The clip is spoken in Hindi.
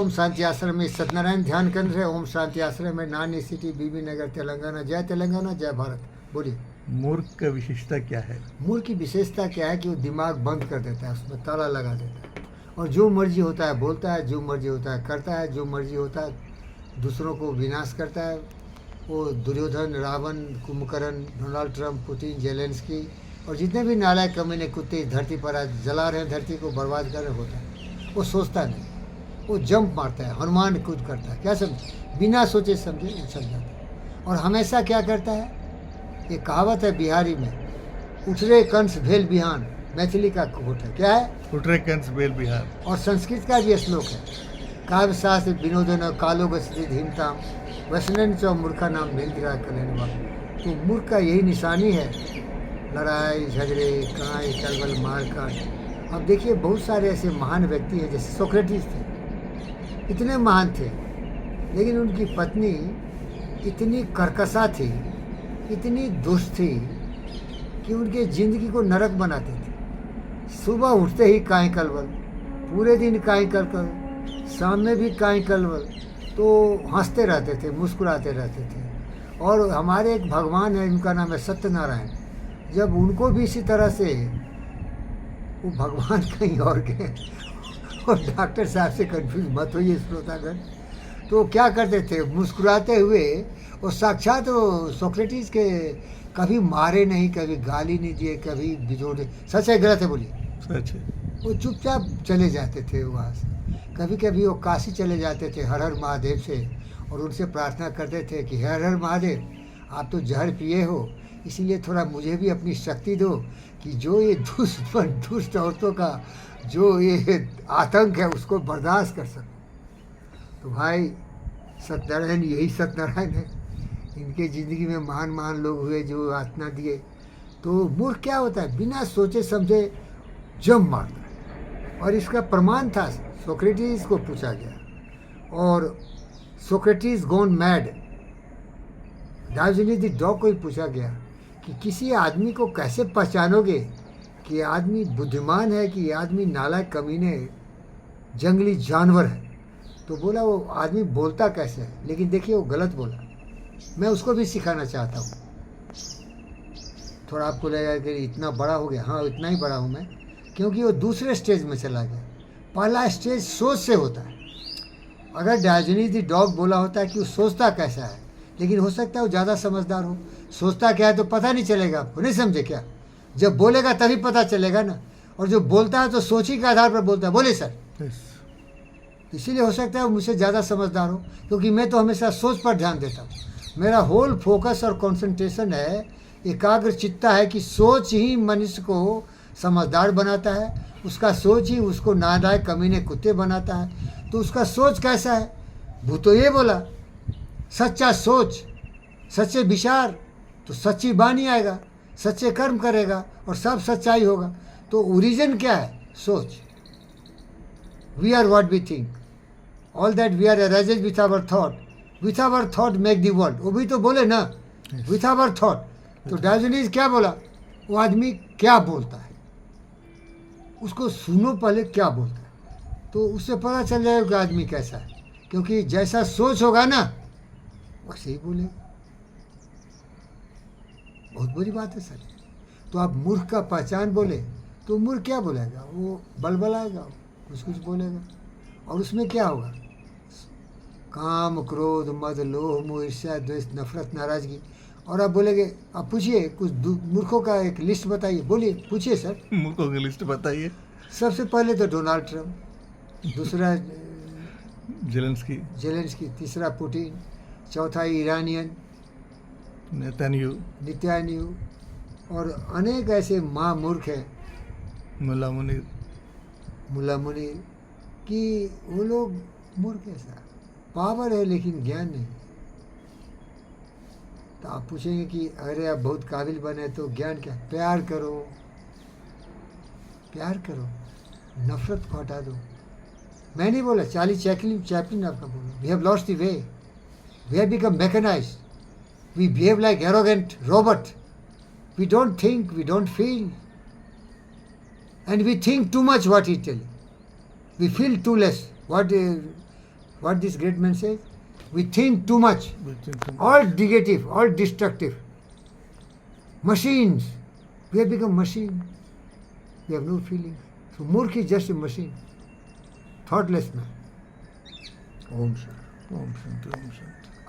ओम शांति आश्रम में सत्यनारायण ध्यान केंद्र है। ओम शांति आश्रम में नानी सिटी, बीबी नगर, तेलंगाना। जय तेलंगाना, जय भारत। बोलिए। मूर्ख का विशेषता क्या है? मूर्ख की विशेषता क्या है कि वो दिमाग बंद कर देता है, उसमें ताला लगा देता है और जो मर्जी होता है बोलता है, जो मर्जी होता है करता है, जो मर्जी होता है दूसरों को विनाश करता है। वो Duryodhana, Ravana, Kumbhakarna, Donald Trump, Putin, Zelensky और जितने भी नालायक कमीने कुत्ते इस धरती पर आज जला रहे हैं, धरती को बर्बाद कर रहे होता है। वो सोचता नहीं, वो जंप मारता है, हनुमान कूद करता है। क्या समझे? बिना सोचे समझे उछल जाता है। और हमेशा क्या करता है? ये कहावत है बिहारी में, उठरे कंस भेल बिहान। मैथिली का कोट है। क्या है? उठरे कंस भेल बिहान। और संस्कृत का भी श्लोक है, काव्य शास्त्र विनोदन कालो गति धीमताम वैष्णन च मूर्खा नाम निंद्रा कल्याण। तो मूर्ख का यही निशानी है, लड़ाई झगड़े, कांय कलबल, मारकाट। अब देखिए बहुत सारे ऐसे महान व्यक्ति हैं, जैसे सोक्रेटिस थे, इतने महान थे, लेकिन उनकी पत्नी इतनी कर्कशा थी, इतनी दुष्ट थी कि उनके ज़िंदगी को नरक बनाते थे। सुबह उठते ही कांय कलबल, पूरे दिन कांय कलबल, शाम में भी कांय कलबल। तो हंसते रहते थे, मुस्कुराते रहते थे। और हमारे एक भगवान है, उनका नाम है सत्यनारायण। जब उनको भी इसी तरह से, वो भगवान कहीं और गए और डॉक्टर साहब से कंफ्यूज मत होइए श्रोतागण, तो क्या करते थे मुस्कुराते हुए। और साक्षात वो सोक्रेटिस के कभी मारे नहीं, कभी गाली नहीं दिए, कभी बिजोड़े। सच है गलत है? बोलिए। सच है। वो चुपचाप चले जाते थे वहाँ से। कभी कभी वो काशी चले जाते थे हर हर महादेव से, और उनसे प्रार्थना करते थे कि हर हर महादेव, आप तो जहर पिए हो, इसीलिए थोड़ा मुझे भी अपनी शक्ति दो कि जो ये दुष्ट औरतों का जो ये आतंक है उसको बर्दाश्त कर सकूं। तो भाई सत्यनारायण यही सत्यनारायण है। इनके ज़िंदगी में महान महान लोग हुए जो यातना दिए। तो मूर्ख क्या होता है? बिना सोचे समझे जंप मारता है। और इसका प्रमाण था, सोक्रेटिस को पूछा गया और Socrates gone mad, Diogenes the dog को ही पूछा गया कि किसी आदमी को कैसे पहचानोगे कि ये आदमी बुद्धिमान है कि ये आदमी नालायक कमीने जंगली जानवर है। तो बोला वो आदमी बोलता कैसे है, लेकिन देखिए वो गलत बोला। मैं उसको भी सिखाना चाहता हूँ। थोड़ा आपको लगेगा कि इतना बड़ा हो गया। हाँ, इतना ही बड़ा हूँ मैं, क्योंकि वो दूसरे स्टेज में चला गया। पहला स्टेज सोच से होता है। अगर डायोजेनिस द डॉग बोला होता है कि वो सोचता कैसा है, लेकिन हो सकता है वो ज़्यादा समझदार हो। सोचता क्या है तो पता नहीं चलेगा आपको, नहीं समझे क्या? जब बोलेगा तभी पता चलेगा ना। और जो बोलता है तो सोच ही के आधार पर बोलता है। बोले सर। इसीलिए हो सकता है वो मुझसे ज़्यादा समझदार हो, क्योंकि मैं तो हमेशा सोच पर ध्यान देता हूँ। मेरा होल फोकस और कंसंट्रेशन है, एकाग्र चित्ता है कि सोच ही मनुष्य को समझदार बनाता है। उसका सोच ही उसको नालायक कमीने कुत्ते बनाता है। तो उसका सोच कैसा है? भूत तो ये बोला, सच्चा सोच, सच्चे विचार, तो सच्ची वाणी आएगा, सच्चे कर्म करेगा और सब सच्चाई होगा। तो ओरिजिन क्या है? सोच। We are what we think, all that we are arranged with our thought, with our thought make the world. वो भी तो बोले ना, विथ आवर थॉट। तो डायोजेनिस क्या बोला? वो आदमी क्या बोलता है उसको सुनो पहले, क्या बोलता है, तो उससे पता चल जाएगा कि आदमी कैसा है। क्योंकि जैसा सोच होगा ना वैसे ही बोलेगा। बहुत बुरी बात है सर। तो आप मूर्ख का पहचान बोले तो मूर्ख क्या बोलेगा? वो बलबलाएगा, कुछ कुछ बोलेगा। और उसमें क्या होगा? काम, क्रोध, मद, लोभ, मोह, ईर्ष्या, द्वेष, नफरत, नाराजगी। और आप बोलेंगे, आप पूछिए कुछ मूर्खों का एक लिस्ट बताइए। बोलिए, पूछिए सर। मूर्खों की लिस्ट बताइए। सबसे पहले तो डोनाल्ड ट्रंप, दूसरा जेलेंस्की, तीसरा पुतिन, चौथा ईरानियन नेतन्याहू, और अनेक ऐसे महामूर्ख हैं, मुल्ला मुनीर, कि वो लोग मूर्ख है सर। पावर है लेकिन ज्ञान नहीं। तो आप पूछेंगे कि अरे आप बहुत काबिल बने तो ज्ञान क्या? प्यार करो, प्यार करो, नफरत को हटा दो। मैं नहीं बोला, चार्ली चैपलिन आपका बोला। We have lost the way, we have become mechanised, we behave like arrogant robot, we don't think, we don't feel, and we think too much what he tell, we feel too less what What this great man says? We think too much, We think too much. all negative, all destructive. Machines. We have become machine. We have no feelings. So Murk is just a machine. Thoughtless man. Om Shanti. Om Shanti, Om Shanti.